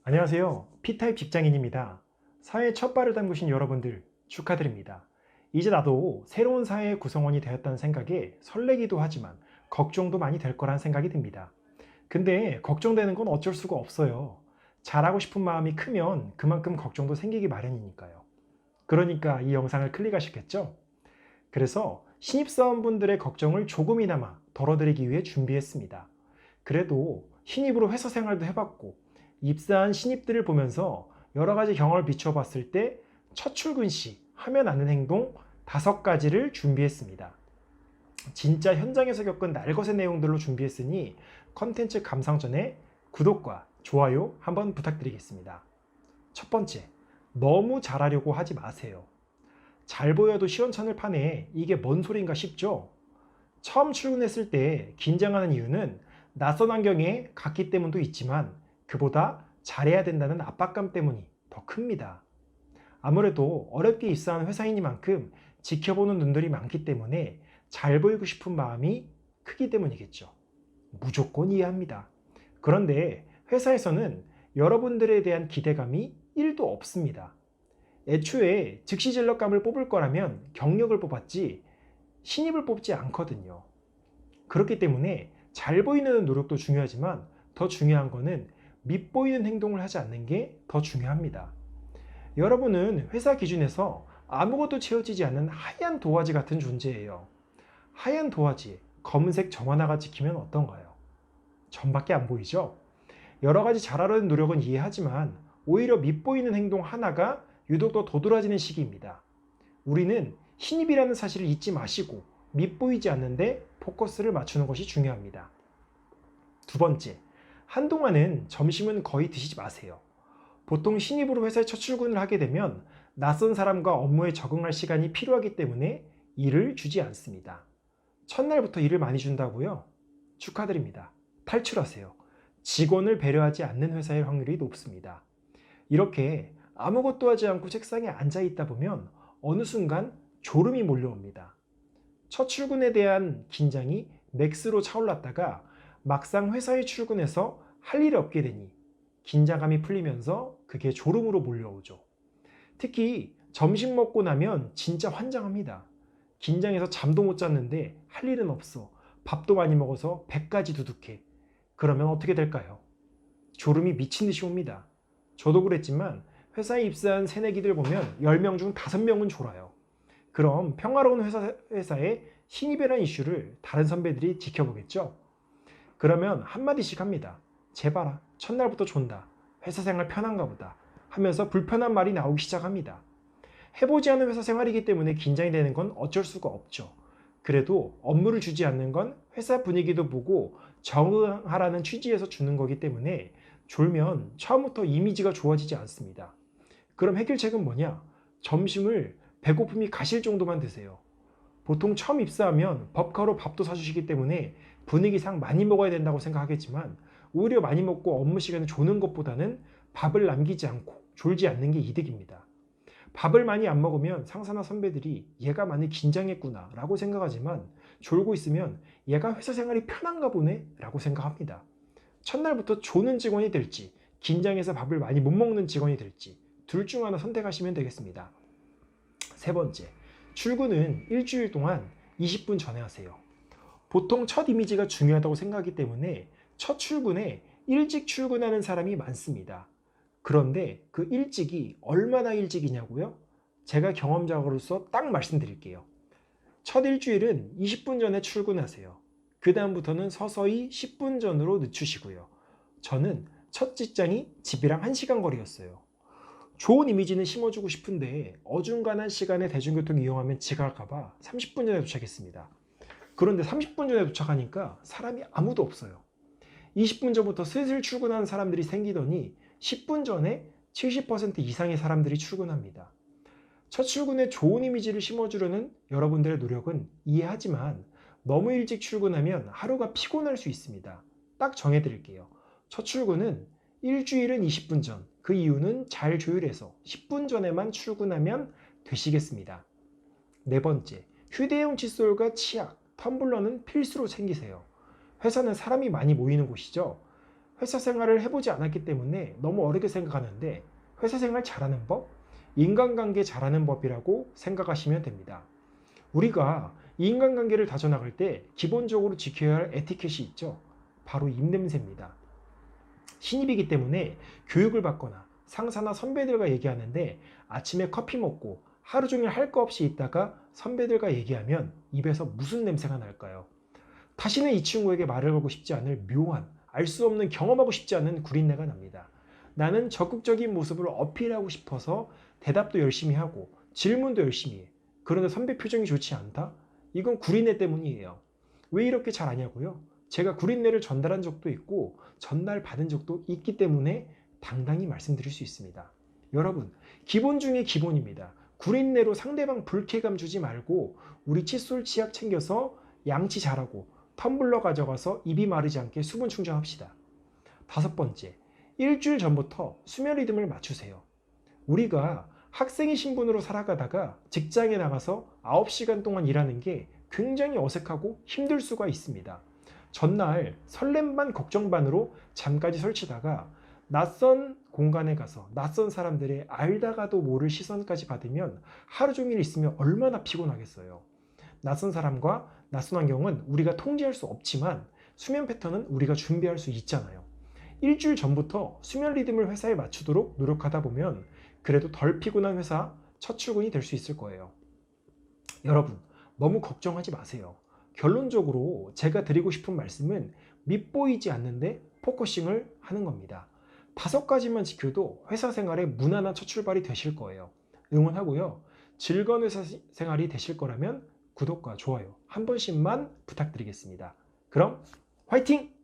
안녕하세요. P타입 직장인입니다. 사회에 첫 발을 담그신 여러분들 축하드립니다. 이제 나도 새로운 사회의 구성원이 되었다는 생각에 설레기도 하지만 걱정도 많이 될 거란 생각이 듭니다. 근데 걱정되는 건 어쩔 수가 없어요. 잘하고 싶은 마음이 크면 그만큼 걱정도 생기기 마련이니까요. 그러니까 이 영상을 클릭하셨겠죠? 그래서 신입사원분들의 걱정을 조금이나마 덜어드리기 위해 준비했습니다. 그래도 신입으로 회사 생활도 해봤고 입사한 신입들을 보면서 여러 가지 경험을 비춰 봤을 때 첫 출근 시 하면 안 하는 행동 5가지를 준비했습니다. 진짜 현장에서 겪은 날것의 내용들로 준비했으니 컨텐츠 감상 전에 구독과 좋아요 한번 부탁드리겠습니다. 첫 번째, 너무 잘하려고 하지 마세요. 잘 보여도 시원찮을 판에 이게 뭔 소린가 싶죠? 처음 출근했을 때 긴장하는 이유는 낯선 환경에 갔기 때문도 있지만 그보다 잘해야 된다는 압박감 때문이 더 큽니다. 아무래도 어렵게 입사한 회사이니만큼 지켜보는 눈들이 많기 때문에 잘 보이고 싶은 마음이 크기 때문이겠죠. 무조건 이해합니다. 그런데 회사에서는 여러분들에 대한 기대감이 1도 없습니다. 애초에 즉시 진력감을 뽑을 거라면 경력을 뽑았지 신입을 뽑지 않거든요. 그렇기 때문에 잘 보이는 노력도 중요하지만 더 중요한 거는 밉보이는 행동을 하지 않는 게 더 중요합니다. 여러분은 회사 기준에서 아무것도 채워지지 않는 하얀 도화지 같은 존재예요. 하얀 도화지에 검은색 점 하나가 찍히면 어떤가요? 점밖에 안 보이죠? 여러 가지 잘하려는 노력은 이해하지만 오히려 밉보이는 행동 하나가 유독 더 도드라지는 시기입니다. 우리는 신입이라는 사실을 잊지 마시고 밉보이지 않는데 포커스를 맞추는 것이 중요합니다. 두 번째, 한동안은 점심은 거의 드시지 마세요. 보통 신입으로 회사에 첫 출근을 하게 되면 낯선 사람과 업무에 적응할 시간이 필요하기 때문에 일을 주지 않습니다. 첫날부터 일을 많이 준다고요? 축하드립니다. 탈출하세요. 직원을 배려하지 않는 회사일 확률이 높습니다. 이렇게 아무것도 하지 않고 책상에 앉아 있다 보면 어느 순간 졸음이 몰려옵니다. 첫 출근에 대한 긴장이 맥스로 차올랐다가 막상 회사에 출근해서 할 일이 없게 되니 긴장감이 풀리면서 그게 졸음으로 몰려오죠. 특히 점심 먹고 나면 진짜 환장합니다. 긴장해서 잠도 못 잤는데 할 일은 없어. 밥도 많이 먹어서 배까지 두둑해. 그러면 어떻게 될까요? 졸음이 미친 듯이 옵니다. 저도 그랬지만 회사에 입사한 새내기들 보면 10명 중 5명은 졸아요. 그럼 평화로운 회사의 신입이라는 이슈를 다른 선배들이 지켜보겠죠? 그러면 한마디씩 합니다. 제발아, 첫날부터 존다. 회사 생활 편한가 보다. 하면서 불편한 말이 나오기 시작합니다. 해보지 않은 회사 생활이기 때문에 긴장이 되는 건 어쩔 수가 없죠. 그래도 업무를 주지 않는 건 회사 분위기도 보고 적응하라는 취지에서 주는 거기 때문에 졸면 처음부터 이미지가 좋아지지 않습니다. 그럼 해결책은 뭐냐? 점심을 배고픔이 가실 정도만 드세요. 보통 처음 입사하면 법카로 밥도 사주시기 때문에 분위기상 많이 먹어야 된다고 생각하겠지만 오히려 많이 먹고 업무 시간에 조는 것보다는 밥을 남기지 않고 졸지 않는 게 이득입니다. 밥을 많이 안 먹으면 상사나 선배들이 얘가 많이 긴장했구나 라고 생각하지만 졸고 있으면 얘가 회사 생활이 편한가 보네 라고 생각합니다. 첫날부터 조는 직원이 될지 긴장해서 밥을 많이 못 먹는 직원이 될지 둘 중 하나 선택하시면 되겠습니다. 세 번째, 출근은 일주일 동안 20분 전에 하세요. 보통 첫 이미지가 중요하다고 생각하기 때문에 첫 출근에 일찍 출근하는 사람이 많습니다. 그런데 그 일찍이 얼마나 일찍이냐고요? 제가 경험자로서 딱 말씀드릴게요. 첫 일주일은 20분 전에 출근하세요. 그 다음부터는 서서히 10분 전으로 늦추시고요. 저는 첫 직장이 집이랑 1시간 거리였어요. 좋은 이미지는 심어주고 싶은데 어중간한 시간에 대중교통 이용하면 지각할까봐 30분 전에 도착했습니다. 그런데 30분 전에 도착하니까 사람이 아무도 없어요. 20분 전부터 슬슬 출근하는 사람들이 생기더니 10분 전에 70% 이상의 사람들이 출근합니다. 첫 출근에 좋은 이미지를 심어주려는 여러분들의 노력은 이해하지만 너무 일찍 출근하면 하루가 피곤할 수 있습니다. 딱 정해드릴게요. 첫 출근은 일주일은 20분 전, 그 이유는 잘 조율해서 10분 전에만 출근하면 되시겠습니다. 네 번째, 휴대용 칫솔과 치약, 텀블러는 필수로 챙기세요. 회사는 사람이 많이 모이는 곳이죠. 회사 생활을 해보지 않았기 때문에 너무 어렵게 생각하는데 회사 생활 잘하는 법, 인간관계 잘하는 법이라고 생각하시면 됩니다. 우리가 이 인간관계를 다져나갈 때 기본적으로 지켜야 할 에티켓이 있죠. 바로 입냄새입니다. 신입이기 때문에 교육을 받거나 상사나 선배들과 얘기하는데 아침에 커피 먹고 하루 종일 할 거 없이 있다가 선배들과 얘기하면 입에서 무슨 냄새가 날까요? 다시는 이 친구에게 말을 걸고 싶지 않을 묘한, 알 수 없는, 경험하고 싶지 않은 구린내가 납니다. 나는 적극적인 모습을 어필하고 싶어서 대답도 열심히 하고 질문도 열심히 해. 그런데 선배 표정이 좋지 않다? 이건 구린내 때문이에요. 왜 이렇게 잘 아냐고요? 제가 구린내를 전달한 적도 있고 전달 받은 적도 있기 때문에 당당히 말씀드릴 수 있습니다. 여러분, 기본 중에 기본입니다. 구린내로 상대방 불쾌감 주지 말고 우리 칫솔 치약 챙겨서 양치 잘하고 텀블러 가져가서 입이 마르지 않게 수분 충전합시다. 5번째, 일주일 전부터 수면 리듬을 맞추세요. 우리가 학생의 신분으로 살아가다가 직장에 나가서 9시간 동안 일하는 게 굉장히 어색하고 힘들 수가 있습니다. 전날 설렘 반 걱정 반으로 잠까지 설치다가 낯선 공간에 가서 낯선 사람들의 알다가도 모를 시선까지 받으면 하루 종일 있으면 얼마나 피곤하겠어요. 낯선 사람과 낯선 환경은 우리가 통제할 수 없지만 수면 패턴은 우리가 준비할 수 있잖아요. 일주일 전부터 수면 리듬을 회사에 맞추도록 노력하다 보면 그래도 덜 피곤한 회사 첫 출근이 될 수 있을 거예요. 여러분, 너무 걱정하지 마세요. 결론적으로 제가 드리고 싶은 말씀은 밉보이지 않는데 포커싱을 하는 겁니다. 5가지만 지켜도 회사 생활의 무난한 첫 출발이 되실 거예요. 응원하고요. 즐거운 회사 생활이 되실 거라면 구독과 좋아요 한 번씩만 부탁드리겠습니다. 그럼 화이팅!